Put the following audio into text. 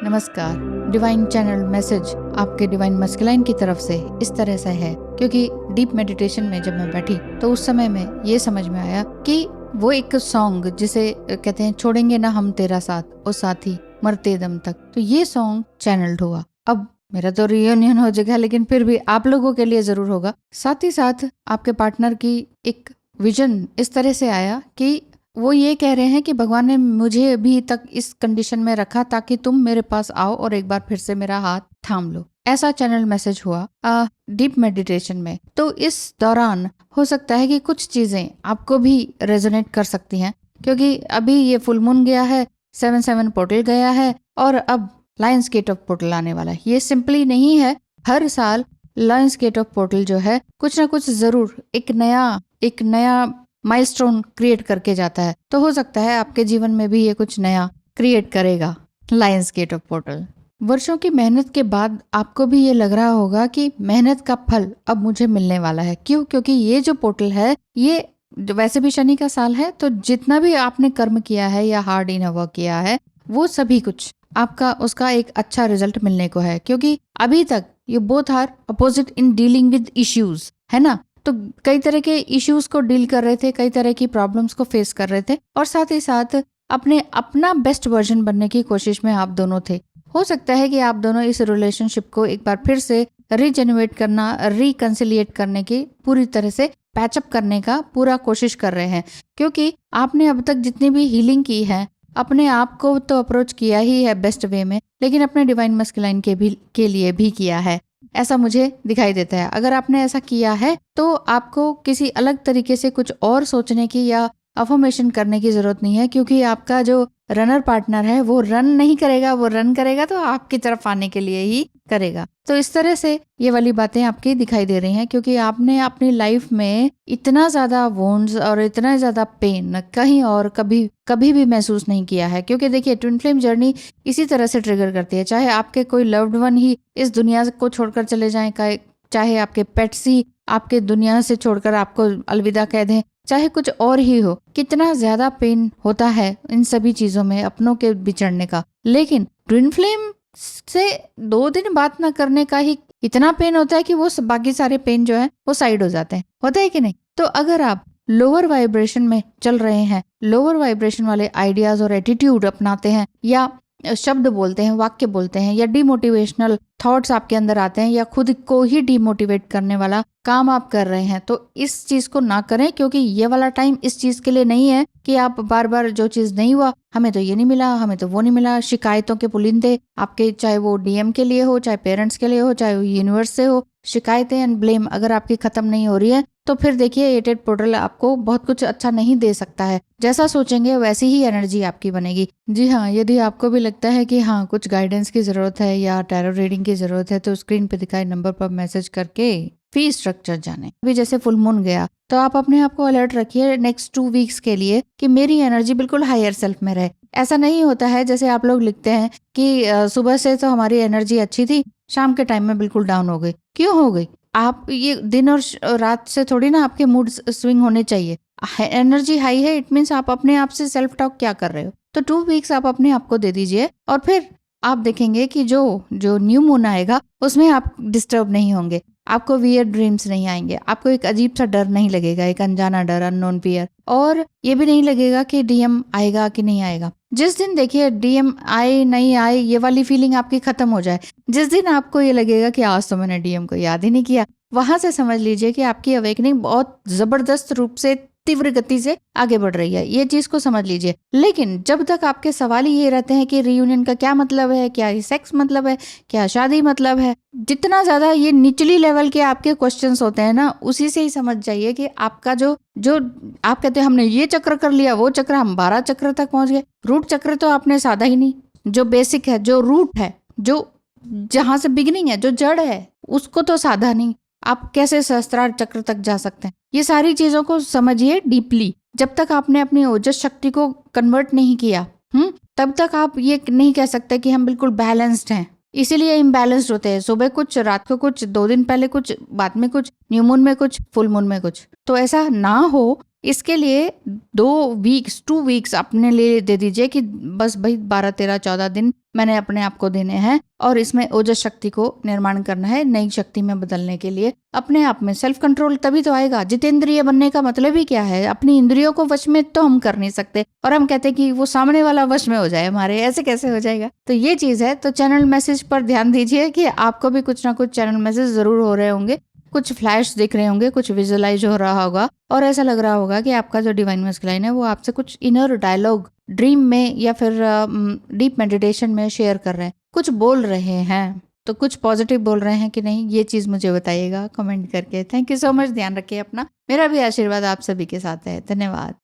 नमस्कार। Divine channel message आपके divine masculine की तरफ से इस तरह से है क्योंकि डीप मेडिटेशन में जब मैं बैठी तो उस समय में ये समझ में आया कि वो एक सॉन्ग जिसे कहते हैं छोड़ेंगे ना हम तेरा साथ ओ साथी मरते दम तक, तो ये सॉन्ग चैनल्ड हुआ। अब मेरा तो रियूनियन हो जाएगा लेकिन फिर भी आप लोगों के लिए जरूर होगा। साथ ही साथ आपके पार्टनर की एक विजन इस तरह से आया कि वो ये कह रहे हैं कि भगवान ने मुझे अभी तक इस कंडीशन में रखा ताकि तुम मेरे पास आओ और एक बार फिर से मेरा हाथ थाम लो। ऐसा चैनल मैसेज हुआ डीप मेडिटेशन में। तो इस दौरान हो सकता है कि कुछ चीजें आपको भी रेजोनेट कर सकती हैं क्योंकि अभी ये फुल मून गया है, 7/7 पोर्टल गया है और अब लायंस गेट ऑफ पोर्टल आने वाला है। ये सिंपली नहीं है, हर साल लायंस गेट ऑफ पोर्टल जो है कुछ ना कुछ जरूर एक नया माइलस्टोन क्रिएट करके जाता है। तो हो सकता है आपके जीवन में भी ये कुछ नया क्रिएट करेगा लायंस गेट ऑफ पोर्टल। वर्षों की मेहनत के बाद आपको भी ये लग रहा होगा कि मेहनत का फल अब मुझे मिलने वाला है। क्यों? क्योंकि ये जो पोर्टल है ये वैसे भी शनि का साल है, तो जितना भी आपने कर्म किया है या हार्ड इन वर्क किया है वो सभी कुछ आपका उसका एक अच्छा रिजल्ट मिलने को है। क्योंकि अभी तक you both are opposite in dealing with issues, है ना। तो कई तरह के इश्यूज को डील कर रहे थे, कई तरह की प्रॉब्लम्स को फेस कर रहे थे और साथ ही साथ अपना बेस्ट वर्जन बनने की कोशिश में आप दोनों थे। हो सकता है कि आप दोनों इस रिलेशनशिप को एक बार फिर से रीजेनरेट करना, रिकंसिलिएट करने की पूरी तरह से पैचअप करने का पूरा कोशिश कर रहे हैं। क्योंकि आपने अब तक जितनी भी हीलिंग की है अपने आप को तो अप्रोच किया ही है बेस्ट वे में, लेकिन अपने डिवाइन मस्कुलाइन के लिए भी किया है, ऐसा मुझे दिखाई देता है। अगर आपने ऐसा किया है तो आपको किसी अलग तरीके से कुछ और सोचने की या अफर्मेशन करने की जरूरत नहीं है, क्योंकि आपका जो रनर पार्टनर है वो रन नहीं करेगा, वो रन करेगा तो आपकी तरफ आने के लिए ही करेगा। तो इस तरह से ये वाली बातें आपकी दिखाई दे रही हैं क्योंकि आपने अपनी लाइफ में इतना ज्यादा वोन्स और इतना ज्यादा पेन कहीं और कभी भी महसूस नहीं किया है। क्योंकि देखिए ट्विन फ्लेम जर्नी इसी तरह से ट्रिगर करती है। चाहे आपके कोई लव्ड वन ही इस दुनिया को छोड़कर चले जाएं, चाहे आपके पेट्स ही आपके दुनिया से छोड़कर आपको अलविदा कह दें, चाहे कुछ और ही हो, कितना ज्यादा पेन होता है इन सभी चीजों में अपनों के बिछड़ने का। लेकिन ट्विन फ्लेम से 2 दिन बात ना करने का ही इतना पेन होता है कि वो बाकी सारे पेन जो है वो साइड हो जाते हैं। होता है कि नहीं? तो अगर आप लोअर वाइब्रेशन में चल रहे हैं, लोअर वाइब्रेशन वाले आइडियाज और एटीट्यूड अपनाते हैं या शब्द बोलते हैं, वाक्य बोलते हैं या डिमोटिवेशनल थॉट्स आपके अंदर आते हैं या खुद को ही डिमोटिवेट करने वाला काम आप कर रहे हैं, तो इस चीज को ना करें। क्योंकि ये वाला टाइम इस चीज के लिए नहीं है कि आप बार बार जो चीज नहीं हुआ, हमें तो ये नहीं मिला, हमें तो वो नहीं मिला, शिकायतों के पुलिंदे आपके, चाहे वो डीएम के लिए हो, चाहे पेरेंट्स के लिए हो, चाहे वो यूनिवर्स से हो, शिकायतें एंड ब्लेम अगर आपकी खत्म नहीं हो रही है तो फिर देखिए 8 पोर्टल आपको बहुत कुछ अच्छा नहीं दे सकता है। जैसा सोचेंगे वैसी ही एनर्जी आपकी बनेगी। जी हाँ, यदि आपको भी लगता है कि हाँ कुछ गाइडेंस की जरूरत है या टैरो रीडिंग की जरूरत है तो स्क्रीन पे दिखाए नंबर पर मैसेज करके फी स्ट्रक्चर जाने। अभी जैसे फुल मून गया तो आप अपने आप को अलर्ट रखिए नेक्स्ट 2 वीक्स के लिए कि मेरी एनर्जी बिल्कुल हायर सेल्फ में रहे। ऐसा नहीं होता है जैसे आप लोग लिखते हैं कि सुबह से तो हमारी एनर्जी अच्छी थी, शाम के टाइम में बिल्कुल डाउन हो गई। क्यों हो गई? आप ये दिन और रात से थोड़ी ना आपके मूड स्विंग होने चाहिए। एनर्जी हाई है, इट मीन्स आप अपने आप से सेल्फ टॉक क्या कर रहे हो। तो 2 वीक्स आप अपने आप को दे दीजिए और फिर आप देखेंगे कि जो न्यू मून आएगा उसमें आप डिस्टर्ब नहीं होंगे, आपको वियर ड्रीम्स नहीं आएंगे, आपको एक अजीब सा डर नहीं लगेगा, एक अनजाना डर, अननोन फियर। और ये भी नहीं लगेगा कि डीएम आएगा कि नहीं आएगा। जिस दिन देखिए डीएम आए नहीं आए ये वाली फीलिंग आपकी खत्म हो जाए, जिस दिन आपको ये लगेगा कि आज तो मैंने डीएम को याद ही नहीं किया, वहां से समझ लीजिए कि आपकी अवेकनिंग बहुत जबरदस्त रूप से तीव्र गति से आगे बढ़ रही है। ये चीज को समझ लीजिए। लेकिन जब तक आपके सवाल ही ये रहते हैं कि रियूनियन का क्या मतलब है, क्या सेक्स मतलब है, क्या शादी मतलब है, जितना ज्यादा ये निचली लेवल के आपके क्वेश्चंस होते हैं ना, उसी से ही समझ जाइए कि आपका जो आप कहते हैं हमने ये चक्र कर लिया, वो चक्र, हम 12 चक्र तक पहुंच गए। रूट चक्र तो आपने साधा ही नहीं, जो बेसिक है, जो रूट है, जो जहां से बिगिनिंग है, जो जड़ है, उसको तो साधा नहीं। आप कैसे सहस्त्रार चक्र तक जा सकते हैं? ये सारी चीजों को समझिए डीपली। जब तक आपने अपनी ओजस शक्ति को कन्वर्ट नहीं किया तब तक आप ये नहीं कह सकते कि हम बिल्कुल बैलेंस्ड हैं। इसीलिए इम्बैलेंस्ड होते हैं, सुबह कुछ, रात को कुछ, 2 दिन पहले कुछ, बाद में कुछ, न्यू मून में कुछ, फुल मून में कुछ। तो ऐसा ना हो इसके लिए 2 वीक्स अपने लिए दे दीजिए कि बस भाई 12, 13, 14 दिन मैंने अपने आप को देने हैं और इसमें ओजस शक्ति को निर्माण करना है, नई शक्ति में बदलने के लिए। अपने आप में सेल्फ कंट्रोल तभी तो आएगा। जितेंद्रिय बनने का मतलब ही क्या है? अपनी इंद्रियों को वश में तो हम कर नहीं सकते और हम कहते हैं कि वो सामने वाला वश में हो जाए हमारे, ऐसे कैसे हो जाएगा? तो ये चीज है। तो चैनल मैसेज पर ध्यान दीजिए कि आपको भी कुछ ना कुछ चैनल मैसेज जरूर हो रहे होंगे, कुछ फ्लैश दिख रहे होंगे, कुछ विजुअलाइज हो रहा होगा और ऐसा लग रहा होगा कि आपका जो डिवाइन मस्कुलाइन है वो आपसे कुछ इनर डायलॉग ड्रीम में या फिर डीप मेडिटेशन में शेयर कर रहे हैं, कुछ बोल रहे हैं। तो कुछ पॉजिटिव बोल रहे हैं कि नहीं, ये चीज मुझे बताइएगा कमेंट करके। Thank you so much. ध्यान रखिए अपना। मेरा भी आशीर्वाद आप सभी के साथ है। धन्यवाद।